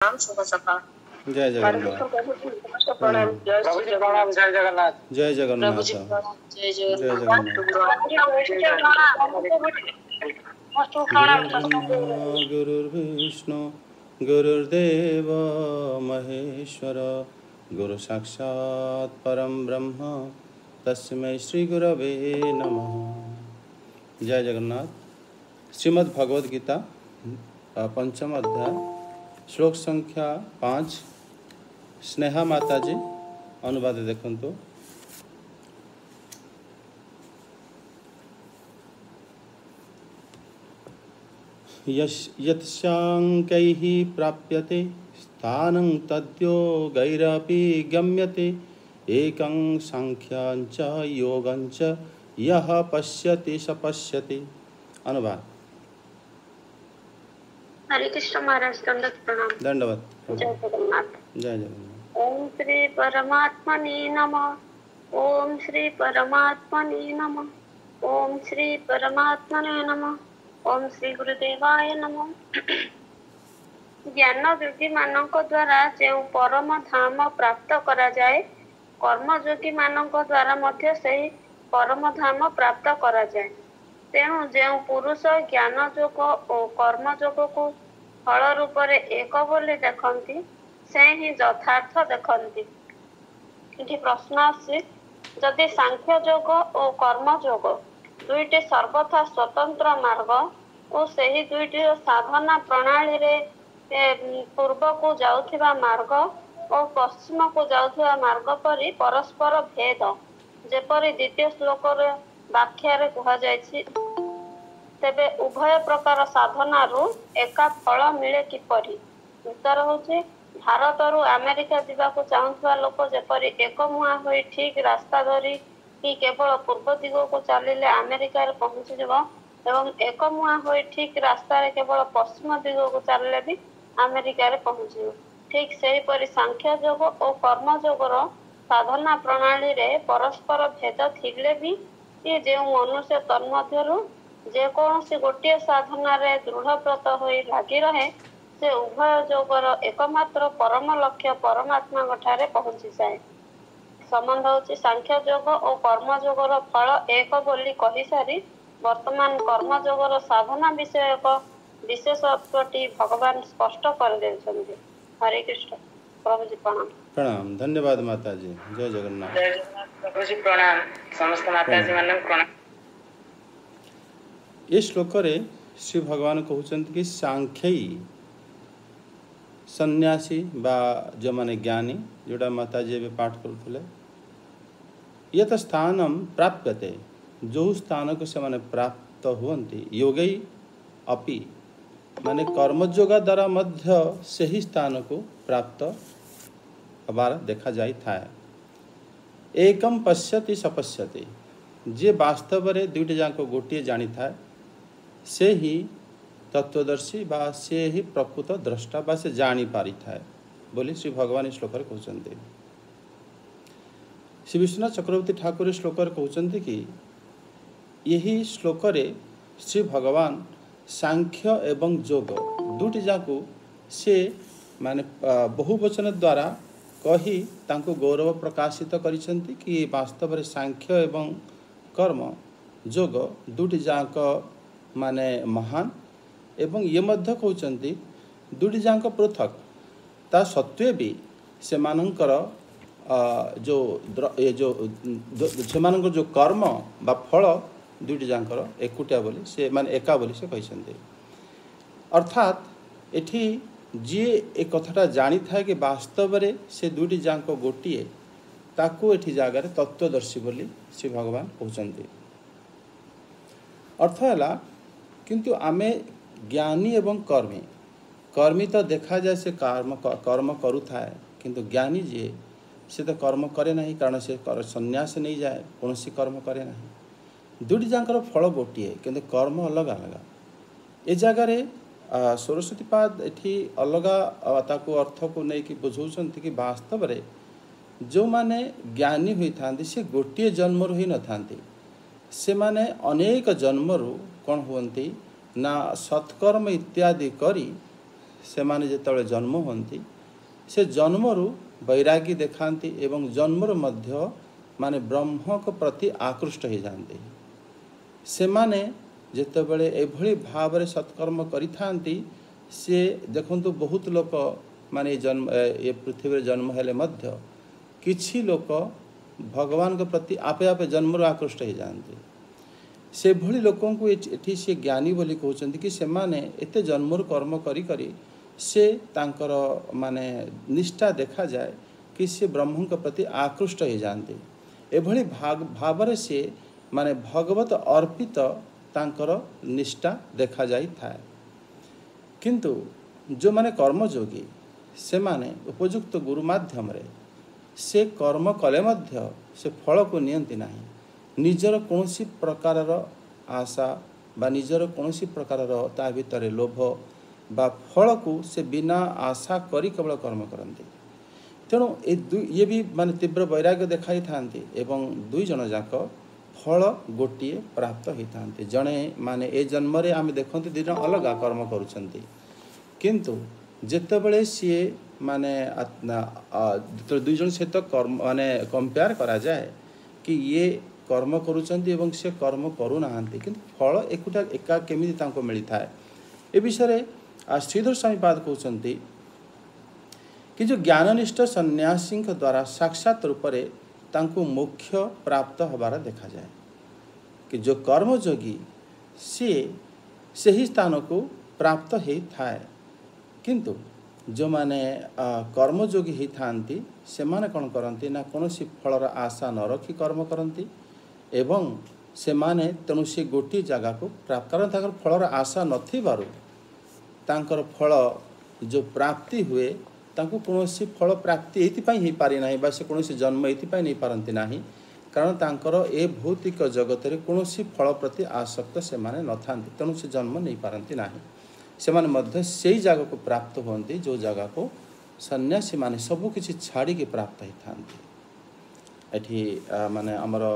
नाम शुभ सकाल। जय जगन्नाथ। प्रणाम। जय जगन्नाथ। जय जगन्नाथ। जय जय जगन्नाथ। गुरुर्ब्रह्मा गुरुर्विष्णु गुरुर्देव महेश्वर गुरु साक्षात् परम ब्रह्म तस्मै श्री गुरवे नमः। जय जगन्नाथ। श्रीमद् भगवद गीता पंचम अध्याय श्लोक संख्या 5 स्नेहा माताजी अनुवाद देखंतु। यस्यांकैः प्राप्यते स्थानं तद्योगैरपि गम्यते एकं सांख्यं च योगं च यः पश्यति स पश्यति। अनुवाद। हरे कृष्ण महाराज। दंडवत प्रणाम। दंडवत। जय जगन्नाथ। जय जगन्नाथ। ओम श्री परमात्मने नमः। ओम श्री परमात्मने नमः। ओम श्री परमात्मने नमः। ओम श्री गुरुदेवाय नमः। ज्ञान योगी मानक द्वारा जो परम धाम प्राप्त करा जाए, कर्मयोगी मानक द्वारा मध्य सही परम धाम प्राप्त करा जाए। तेणु जो पुरुष ज्ञान जोग और कर्म जोग को फल रूप एक बोली देखती से ही यथार्थ देखती। ये प्रश्न आसी, जदि सांख्य जोग और कर्म जोग दुईटी सर्वथा स्वतंत्र मार्ग और सही दुईटी साधना प्रणाली रे पूर्व को जाउथिबा मार्ग और पश्चिम को जाउथिबा मार्ग परि परस्पर भेद जेपरि द्वितीय श्लोक व्याख्या कह जायछि, तेबे उभय प्रकार साधना रु एका फल मिले किपरि? उत्तर होछि, भारत रु अमेरिका जावाक चाहुथिबा लोक जेपरि एक मुहा होई ठीक रास्ता धरी कि केवल पूर्व दिग को चलिले अमेरिका रे पहुंची जब एवं एक मुहा होई ठीक रास्ता रे केवल पश्चिम दिग को चलिले भी अमेरिका रे पहुंची। ठीक सेही परि सांख्य योग और कर्म योगर साधना प्रणाली रे परस्पर भेद थिले भी ये जो मनुष्य तन्मध्यरु जे कौन गोटे साधना रे दृढ़व्रत होई लागी रहे, से उभय जोगर एकमात्र परम लक्ष्य परमात्मा ठारे पहुंची जाए। संबंध होछि सांख्य योग और कर्म योगर फल एक बोली कहि सारी वर्तमान कर्म योगर साधना विषयक विशेषत्वटी भगवान स्पष्ट कर देछन्ति। हरे कृष्ण। प्रभु जी प्रणाम। प्रणाम। धन्यवाद माता जी। जय जगन्नाथ। जय जगन्नाथ। प्रभु जी प्रणाम। समस्त माता जी मानक प्रणाम। ये श्लोक रे श्री भगवान कहउछन्ति कि सांख्यई सन्यासी बा जो माने ज्ञानी जोड़ा माता जी भी पाठ करुले, यत स्थानम प्राप्यते जो स्थान को से माने प्राप्त हुअन्ति योगई अपि माने कर्मयोगा द्वारा मध्य सही स्थान को प्राप्त हबार देखा जाई थाए। एकम पश्यति सपश्यति, जे वास्तव रे दुईट जाको गोटे जानी थाए से ही तत्वदर्शी बा से ही प्रकृत द्रष्टा बा से जानी पारी थाए बोली श्री भगवान श्लोक रे कहउछन्ति। श्री विश्वनाथ चक्रवर्ती ठाकुर श्लोक रे कहउछन्ति कि यही श्लोक रे श्री भगवान सांख्य एवं योग दुईटी जाको से माने बहुवचन द्वारा कही तांको गौरव प्रकाशित करिसंति कि वास्तव रे सांख्य एवं कर्म योग दुईटी जाक माने महान एवं ये मध्य कहउचंती दुईटी जाक पृथक ता सत्वे भी से मानकर जो सेमानकर जो कर्म बा फल दुईटी जाकर एकुटिया बोली से माने एका बोली से कहिसंती। अर्थात एठी जी एक कथाटा जानी था कि वास्तव रे से दुईटी जाक गोटिए ताकू एठी जागार तत्वदर्शी बोली श्री भगवान कहउचंती। अर्थ है किंतु आमे ज्ञानी एवं कर्मी तो देखा जाए से कर्म करू थाए, किंतु ज्ञानी जी से तो कर्म करे नहीं, कारण से संन्यास नहीं जाए कौन कर्म करे नहीं। दुईटी जाकर फल गोटे किंतु कर्म अलग अलग। ए जगार सरस्वती पाद एठी अलगा ताकू अर्थ को लेकिन बुझाउछन्ति कि वास्तव रे जो माने ज्ञानी होई थांती से गोटे जन्म ही न थांती, से माने अनेक जन्मरु कौन हुअन्ति ना सत्कर्म इत्यादि करी से माने जेतबेले जन्म होती से जन्मरु वैरागी देखाती एवं जन्मरु मध्य माने ब्रह्म को प्रति आकृष्ट हो जाते से माने जेतबेले एभली भाव सत्कर्म करिथांती से देखंतु बहुत लोक माने जन्म ये पृथ्वी जन्म हेले मध्य किछि लोक भगवान के प्रति आपे आपे जन्मरु आकृष्ट हो जाते से भली लोकों को एठी से ज्ञानी बोली कहउछंती कि से माने एते जन्मरु कर्म करी करी से तांकर माने निष्ठा देखा जाए कि से ब्रह्म के प्रति आकृष्ट हो जाते एभली भाव से माने भगवत अर्पित तांकर निष्ठा देखा जाई थाए किंतु जो माने कर्मयोगी से माने उपयुक्त गुरु माध्यम रे से कर्म कले मध्य से फल को नियंती नहीं निजर कौनसी प्रकारर आशा बा निजर कौनसी प्रकारर ता भितर लोभ बा फल को से बिना आशा करी केवल कर्म करते तेणु ये भी माने तीव्र वैराग्य देखाई थांती एवं दुई जन जाक फल गोटे प्राप्त होता जड़े माने ए जन्म रे आम देखते दुई जन अलग कर्म करुँच किंतु जेतेबेले सी माने दुई जन सहित कर्म माने कंपेयर करा जाए कि ये कर्म करुँच एवं से कर्म करूना किंतु फल एकुटा एका केमिति तांको मिलता है ए विषय श्रीधर स्वामीपाद कहते कि जो ज्ञाननिष्ठ सन्यासी द्वारा साक्षात रूप से तांको मोक्ष प्राप्त होबार देखा जाए कि जो कर्मयोगी सी सही स्थान को प्राप्त हो थाए किंतु जो माने कर्मयोगी ही थांती से माने कौन करती ना कौन सी फलर आशा न रखी कर्म करती एवं से माने तेणु से गोटे जगह को प्राप्त कारण फलर आशा नथिबारु तांकर फल जो प्राप्ति हुए तांको कौनसी फल प्राप्ति एथिपाई ही पारि नाही बा से कौनसी जन्म एथिपाई नहीं पारंती नाही कारण तांकर ए भौतिक जगत रे कौनसी फल प्रति आसक्त से माने न थांती तेणु से जन्म नहीं पारंती नाही से माने मध्य सेही जगह को प्राप्त होंती जो जगह को सन्यासी माने सब किछि छाड़ी के प्राप्त ही थांती एठी माने हमर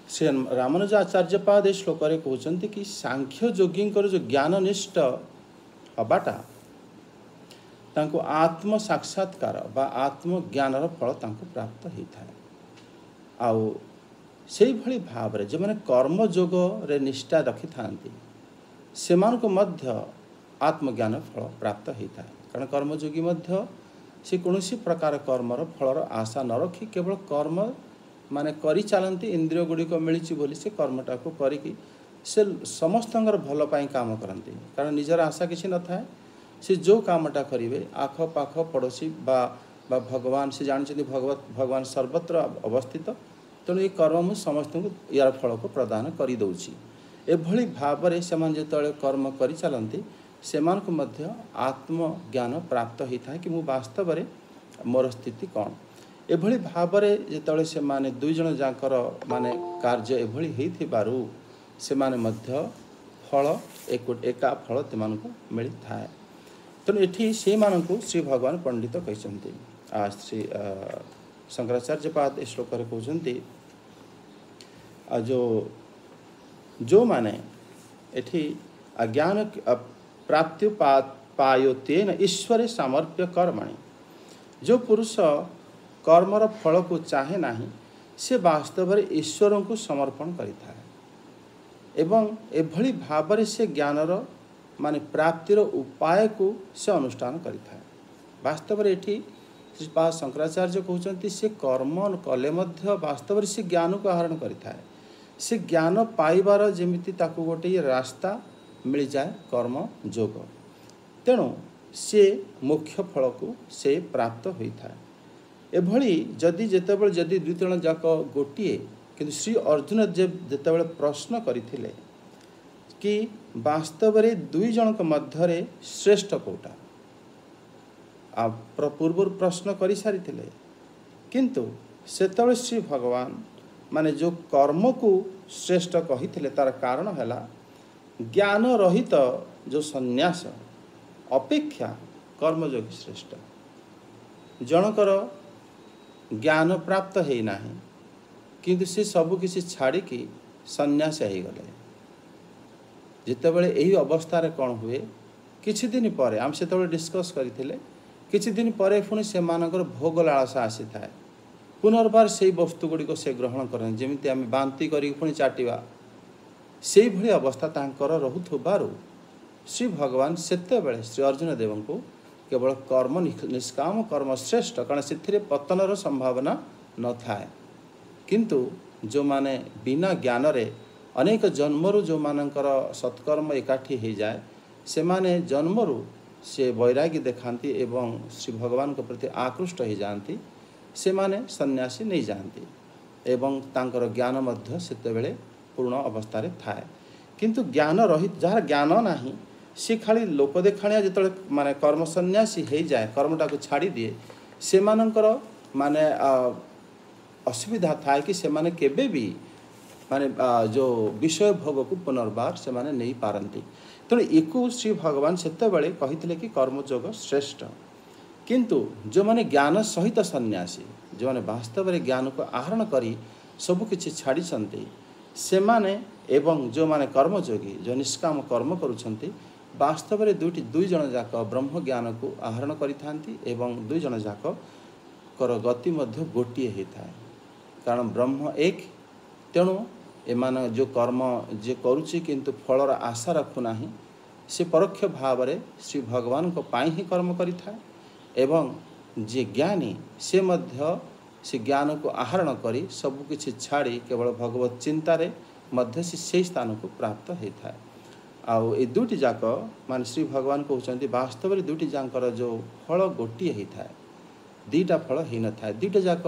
श्री रामानुजाचार्यपाद श्लोक रे कहउचंती कि सांख्य योगी जो ज्ञाननिष्ठ हबाटा तांको आत्म साक्षात्कार बा आत्म ज्ञानर फल तांको प्राप्त होता है आउ से भली भाव रे जो माने कर्मयोग रे निष्ठा रखि थांती सेमान को मध्य आत्मज्ञान फल प्राप्त होता है कारण कर्मयोगी मध्य से कौनसी प्रकार कर्मर फलर आशा न रखी केवल कर्म माने करी चलती इंद्रिय गुड़िक मिली बोली से कर्मटा को करिकी से समस्त भल पाई काम करती कारण निजर आशा किसी न थाए से जो कामटा करेंगे आख पाख पड़ोशी बा भगवान से जानते भगवान सर्वत्र अवस्थित तेणु ये कर्म समस्त को यार फल को प्रदान कर दौची एभली भाव से जो कर्म कर चलती से मध्य आत्मज्ञान प्राप्त होता है कि मु वास्तव में मोर स्थिति कौन एभली भाव जो से माने दुई जन जाकर माने कार्य एभली होइथिबारु से माने मध्य फल एका फल तेमानकु मिलता है तेणु एठी से मानकु श्री भगवान पंडित कहते श्री शंकराचार्यपाद श्लोक कहते जो माने एठी अज्ञान प्राप्ति पायोतेन ईश्वरे सामर्प्य कर्मणि जो पुरुष कर्मर फल को चाहे नहीं से वास्तव में ईश्वर को समर्पण करिथा एवं एभली भाव से ज्ञानर माने प्राप्तिर उपाय को से अनुष्ठान करिथा वास्तव में एठी श्रीपाद शंकराचार्य कहते से कर्म कले मध्य वास्तव में से ज्ञान को आहरण करिथा से ज्ञान पाइबार जेमिति ताकु गोटे रास्ता मिल जाए कर्म योग तेणु से मोक्ष फल को से प्राप्त होता है एभली जदि जेतेबेले जदि दुई जन जाक गोटे किंतु श्री अर्जुन जेतेबेले प्रश्न करथिले कि वास्तव में दुई जन मध्य श्रेष्ठ कोटा पूर्व प्रश्न कर सारी किंतु सेतबेले श्री भगवान माने जो कर्म को श्रेष्ठ कही तार कारण है ज्ञान रहित जो सन्यास अपेक्षा कर्मयोगी श्रेष्ठ जनकर ज्ञान प्राप्त है ना किंतु से सब किसी छाड़ी सन्यास हो गले जितेबले यही अवस्था कौन हुए କିଛି ଦିନ ପରେ ଆମେ ସେତେବେଳେ ଡିସ୍କସ୍ କରିଥିଲେ କିଛି ଦିନ ପରେ ପୁଣି ସେମାନଙ୍କର ଭୋଗ ଲାଳସା ଆସିଥାଏ ପୁନର୍ବାର ସେଇ ବସ୍ତୁ ଗୁଡ଼ିକ ସେ ଗ୍ରହଣ କରନ୍ତି ଯେମିତି ଆମେ ବାନ୍ତି କରିକି ପୁଣି ଚାଟିବା ସେଇଭଳି ଅବସ୍ଥା ତାଙ୍କର ରହୁଥିବାରୁ ଶ୍ରୀ ଭଗବାନ ସେତେବେଳେ ଶ୍ରୀ ଅର୍ଜୁନ ଦେବଙ୍କୁ କେବଳ କର୍ମ ନିଷ୍କାମ କର୍ମ ଶ୍ରେଷ୍ଠ କାରଣ ସେଥିରେ ପତନର ସମ୍ଭାବନା ନଥାଏ କିନ୍ତୁ ଯେଉଁମାନେ ବିନା ଜ୍ଞାନରେ ଅନେକ ଜନ୍ମରୁ ଯେଉଁମାନଙ୍କର ସତ୍କର୍ମ ଏକାଠି ହୋଇଯାଏ ସେମାନେ ଜନ୍ମରୁ ସେ ବୈରାଗୀ ଦେଖାନ୍ତି ଏବଂ ଶ୍ରୀ ଭଗବାନଙ୍କ ପ୍ରତି ଆକୃଷ୍ଟ ହୋଇଯାଆନ୍ତି ସେମାନେ ସନ୍ନ୍ୟାସୀ ନେଇଯାଆନ୍ତି ଏବଂ ତାଙ୍କର ଜ୍ଞାନ ମଧ୍ୟ ସେତେବେଳେ ପୂର୍ଣ୍ଣ ଅବସ୍ଥାରେ ଥାଏ କିନ୍ତୁ ଜ୍ଞାନ ଯାହାର ଜ୍ଞାନ ନାହିଁ ସେ ଖାଲି ଲୋକ ଦେଖାଣିଆ ଯେତେବେଳେ ମାନେ କର୍ମ ସନ୍ନ୍ୟାସୀ ହୋଇଯାଏ କର୍ମଟାକୁ ଛାଡ଼ିଦିଏ ସେମାନଙ୍କର ମାନେ ଅସୁବିଧା ଥାଏ କି ସେମାନେ କେବେ ବି ମାନେ ଯେଉଁ ବିଷୟ ଭୋଗକୁ ପୁନର୍ବାର ସେମାନେ ନେଇପାରନ୍ତି ତେଣୁ ୟାକୁ ଶ୍ରୀ ଭଗବାନ ସେତେବେଳେ କହିଥିଲେ କି କର୍ମଯୋଗ ଶ୍ରେଷ୍ଠ କିନ୍ତୁ ଯେଉଁମାନେ ଜ୍ଞାନ ସହିତ ସନ୍ନ୍ୟାସୀ ଯେଉଁମାନେ ବାସ୍ତବରେ ଜ୍ଞାନକୁ ଆହରଣ କରି ସବୁକିଛି ଛାଡ଼ିଛନ୍ତି ସେମାନେ ଏବଂ ଯେଉଁମାନେ କର୍ମଯୋଗୀ ଯେଉଁ ନିଷ୍କାମ କର୍ମ କରୁଛନ୍ତି ବାସ୍ତବରେ ଦୁଇ ଜଣ ଯାକ ବ୍ରହ୍ମ ଜ୍ଞାନକୁ ଆହରଣ କରିଥାନ୍ତି ଏବଂ ଦୁଇ ଜଣ ଯାକର ଗତି ମଧ୍ୟ ଗୋଟିଏ ହୋଇଥାଏ କାରଣ ବ୍ରହ୍ମ ଏକ ତେଣୁ ଏମାନେ ଯେଉଁ କର୍ମ ଯିଏ କରୁଛି କିନ୍ତୁ ଫଳର ଆଶା ରଖୁନାହିଁ ସେ ପରୋକ୍ଷ ଭାବରେ ଶ୍ରୀ ଭଗବାନଙ୍କ ପାଇଁ ହିଁ କର୍ମ କରିଥାଏ ଏବଂ ଯିଏ ଜ୍ଞାନୀ ସେ ମଧ୍ୟ ସେ ଜ୍ଞାନକୁ ଆହରଣ କରି ସବୁକିଛି ଛାଡ଼ି କେବଳ ଭଗବତ ଚିନ୍ତାରେ ମଧ୍ୟ ସେ ସେହି ସ୍ଥାନକୁ ପ୍ରାପ୍ତ ହୋଇଥାଏ ଆଉ ଏ ଦୁଇଟି ଯାକ ମାନେ ଶ୍ରୀ ଭଗବାନ କହୁଛନ୍ତି ବାସ୍ତବରେ ଦୁଇଟି ଯାକର ଯେଉଁ ଫଳ ଗୋଟିଏ ହୋଇଥାଏ ଦୁଇଟା ଫଳ ହୋଇନଥାଏ ଦୁଇଟା ଯାକ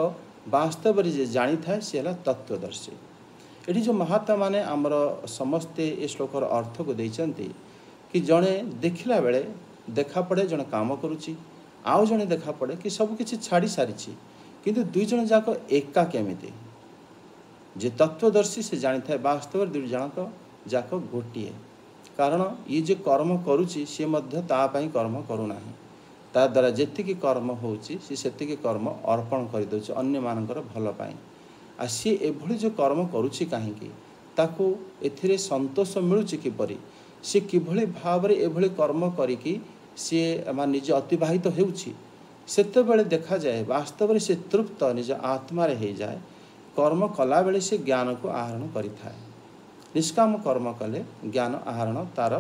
ବାସ୍ତବରେ ଯିଏ ଜାଣିଥାଏ ସେ ହେଲା ତତ୍ତ୍ୱଦର୍ଶୀ ଏଠି ଯେଉଁ ମହାତ୍ମାମାନେ ଆମର ସମସ୍ତେ ଏ ଶ୍ଲୋକର ଅର୍ଥକୁ ଦେଇଛନ୍ତି କି ଜଣେ ଦେଖିଲା ବେଳେ ଦେଖାପଡ଼େ ଜଣେ କାମ କରୁଛି ଆଉ ଜଣେ ଦେଖାପଡ଼େ କି ସବୁକିଛି ଛାଡ଼ି ସାରିଛି କିନ୍ତୁ ଦୁଇ ଜଣ ଯାକ ଏକା କେମିତି ଯେ ତତ୍ତ୍ୱଦର୍ଶୀ ସେ ଜାଣିଥାଏ ବାସ୍ତବରେ ଦୁଇ ଜଣକ ଯାକ ଗୋଟିଏ କାରଣ ଇଏ ଯେ କର୍ମ କରୁଛି ସିଏ ମଧ୍ୟ ତା ପାଇଁ କର୍ମ କରୁନାହିଁ ତା ଦ୍ୱାରା ଯେତିକି କର୍ମ ହେଉଛି ସେ ସେତିକି କର୍ମ ଅର୍ପଣ କରିଦେଉଛି ଅନ୍ୟମାନଙ୍କର ଭଲ ପାଇଁ ଆଉ ସିଏ ଏଭଳି ଯେଉଁ କର୍ମ କରୁଛି କାହିଁକି ତାକୁ ଏଥିରେ ସନ୍ତୋଷ ମିଳୁଛି କିପରି ସେ କିଭଳି ଭାବରେ ଏଭଳି କର୍ମ କରିକି ସିଏ ନିଜେ ଅତିବାହିତ ହେଉଛି ସେତେବେଳେ ଦେଖାଯାଏ ବାସ୍ତବରେ ସେ ତୃପ୍ତ ନିଜ ଆତ୍ମାରେ ହୋଇଯାଏ କର୍ମ କଲାବେଳେ ସେ ଜ୍ଞାନକୁ ଆହରଣ କରିଥାଏ ନିଷ୍କାମ କର୍ମ କଲେ ଜ୍ଞାନ ଆହରଣ ତାର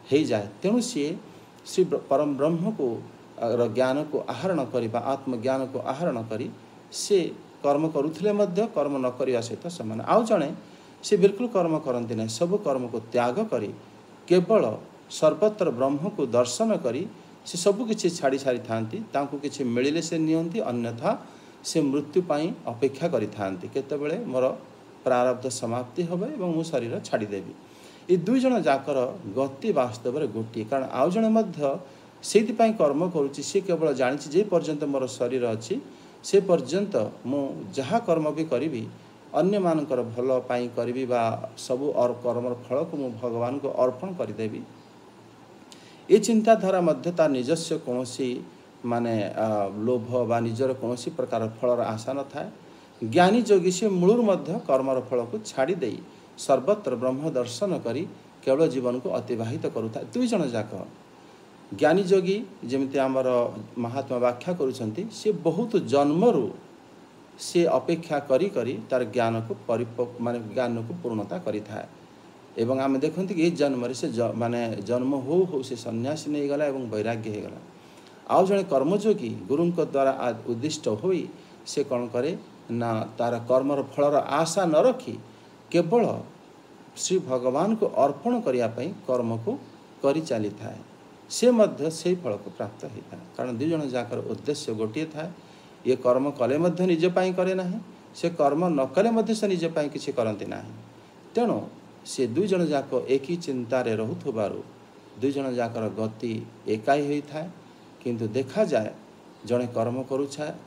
ହୋଇଯାଏ ତେଣୁ ସିଏ ଶ୍ରୀ ପରମ ବ୍ରହ୍ମକୁ ଜ୍ଞାନକୁ ଆହରଣ କରିବା ଆତ୍ମଜ୍ଞାନକୁ ଆହରଣ କରି ସେ କର୍ମ କରୁଥିଲେ ମଧ୍ୟ କର୍ମ ନ କରିବା ସହିତ ସମାନ ଆଉ ଜଣେ ସେ ବିଲକୁଲ କର୍ମ କରନ୍ତି ନାହିଁ ସବୁ କର୍ମକୁ ତ୍ୟାଗ କରି କେବଳ ସର୍ବତ୍ର ବ୍ରହ୍ମକୁ ଦର୍ଶନ କରି ସେ ସବୁକିଛି ଛାଡ଼ି ସାରିଥାନ୍ତି ତାଙ୍କୁ କିଛି ମିଳିଲେ ସେ ନିଅନ୍ତି ଅନ୍ୟଥା ସେ ମୃତ୍ୟୁ ପାଇଁ ଅପେକ୍ଷା କରିଥାନ୍ତି କେତେବେଳେ ମୋର ପ୍ରାରବ୍ଧ ସମାପ୍ତି ହେବ ଏବଂ ମୁଁ ଶରୀର ଛାଡ଼ିଦେବି ଏ ଦୁଇ ଜଣ ଯାକର ଗତି ବାସ୍ତବରେ ଗୋଟିଏ କାରଣ ଆଉ ଜଣେ ମଧ୍ୟ ସେଇଥିପାଇଁ କର୍ମ କରୁଛି ସେ କେବଳ ଜାଣିଛି ଯେ ପର୍ଯ୍ୟନ୍ତ ମୋର ଶରୀର ଅଛି ସେ ପର୍ଯ୍ୟନ୍ତ ମୁଁ ଯାହା କର୍ମ ବି କରିବି ଅନ୍ୟମାନଙ୍କର ଭଲ ପାଇଁ କରିବି ବା ସବୁ କର୍ମର ଫଳକୁ ମୁଁ ଭଗବାନଙ୍କୁ ଅର୍ପଣ କରିଦେବି ଏ ଚିନ୍ତାଧାରା ମଧ୍ୟ ତା ନିଜସ୍ୱ କୌଣସି ମାନେ ଲୋଭ ବା ନିଜର କୌଣସି ପ୍ରକାର ଫଳର ଆଶା ନଥାଏ ଜ୍ଞାନୀ ଯୋଗୀ ସେ ମୂଳରୁ ମଧ୍ୟ କର୍ମର ଫଳକୁ ଛାଡ଼ି ଦେଇ ସର୍ବତ୍ର ବ୍ରହ୍ମ ଦର୍ଶନ କରି କେବଳ ଜୀବନକୁ ଅତିବାହିତ କରୁଥାଏ ଦୁଇ ଜଣ ଯାକ ଜ୍ଞାନୀ ଯୋଗୀ ଯେମିତି ଆମର ମହାତ୍ମା ବ୍ୟାଖ୍ୟା କରୁଛନ୍ତି ସେ ବହୁତ ଜନ୍ମରୁ ସେ ଅପେକ୍ଷା କରି କରି ତାର ଜ୍ଞାନକୁ ମାନେ ଜ୍ଞାନକୁ ପୂର୍ଣ୍ଣତା କରିଥାଏ ଏବଂ ଆମେ ଦେଖନ୍ତି କି ଏ ଜନ୍ମରେ ସେ ମାନେ ଜନ୍ମ ହଉ ହଉ ସେ ସନ୍ନ୍ୟାସୀ ନେଇଗଲା ଏବଂ ବୈରାଗ୍ୟ ହୋଇଗଲା ଆଉ ଜଣେ କର୍ମଯୋଗୀ ଗୁରୁଙ୍କ ଦ୍ୱାରା ଉଦ୍ଦିଷ୍ଟ ହୋଇ ସେ କ'ଣ କରେ ନା ତାର କର୍ମର ଫଳର ଆଶା ନ ରଖି କେବଳ ଶ୍ରୀ ଭଗବାନଙ୍କୁ ଅର୍ପଣ କରିବା ପାଇଁ କର୍ମକୁ କରି ଚାଲିଥାଏ ସେ ମଧ୍ୟ ସେହି ଫଳକୁ ପ୍ରାପ୍ତ ହୋଇଥାଏ କାରଣ ଦୁଇ ଜଣ ଯାକର ଉଦ୍ଦେଶ୍ୟ ଗୋଟିଏ ଥାଏ ଇଏ କର୍ମ କଲେ ମଧ୍ୟ ନିଜ ପାଇଁ କରେ ନାହିଁ ସେ କର୍ମ ନ କଲେ ମଧ୍ୟ ସେ ନିଜ ପାଇଁ କିଛି କରନ୍ତି ନାହିଁ ତେଣୁ ସେ ଦୁଇ ଜଣ ଯାକ ଏକି ଚିନ୍ତାରେ ରହୁଥିବାରୁ ଦୁଇ ଜଣ ଯାକର ଗତି ଏକାଇ ହୋଇଥାଏ କିନ୍ତୁ ଦେଖାଯାଏ ଜଣେ କର୍ମ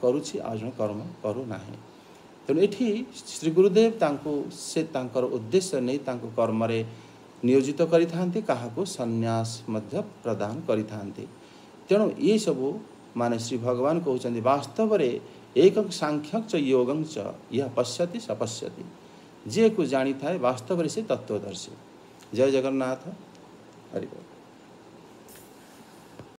କରୁଛି ଆଉ ଜଣେ କର୍ମ କରୁନାହିଁ ତେଣୁ ଏଠି ଶ୍ରୀ ଗୁରୁଦେବ ତାଙ୍କୁ ସେ ତାଙ୍କର ଉଦ୍ଦେଶ୍ୟ ନେଇ ତାଙ୍କୁ କର୍ମରେ ନିୟୋଜିତ କରିଥାନ୍ତି କାହାକୁ ସନ୍ନ୍ୟାସ ମଧ୍ୟ ପ୍ରଦାନ କରିଥାନ୍ତି ତେଣୁ ଏସବୁ ମାନେ ଶ୍ରୀ ଭଗବାନ କହୁଛନ୍ତି ବାସ୍ତବରେ ଏକଂ ସାଂଖ୍ୟଂ ଚ ଯୋଗଂ ଚ ଇହ ପଶ୍ୟତି ସ ପଶ୍ୟତି ଯିଏକୁ ଜାଣିଥାଏ ବାସ୍ତବରେ ସେ ତତ୍ତ୍ୱଦର୍ଶୀ ଜୟ ଜଗନ୍ନାଥ ହରି ବୋଲ।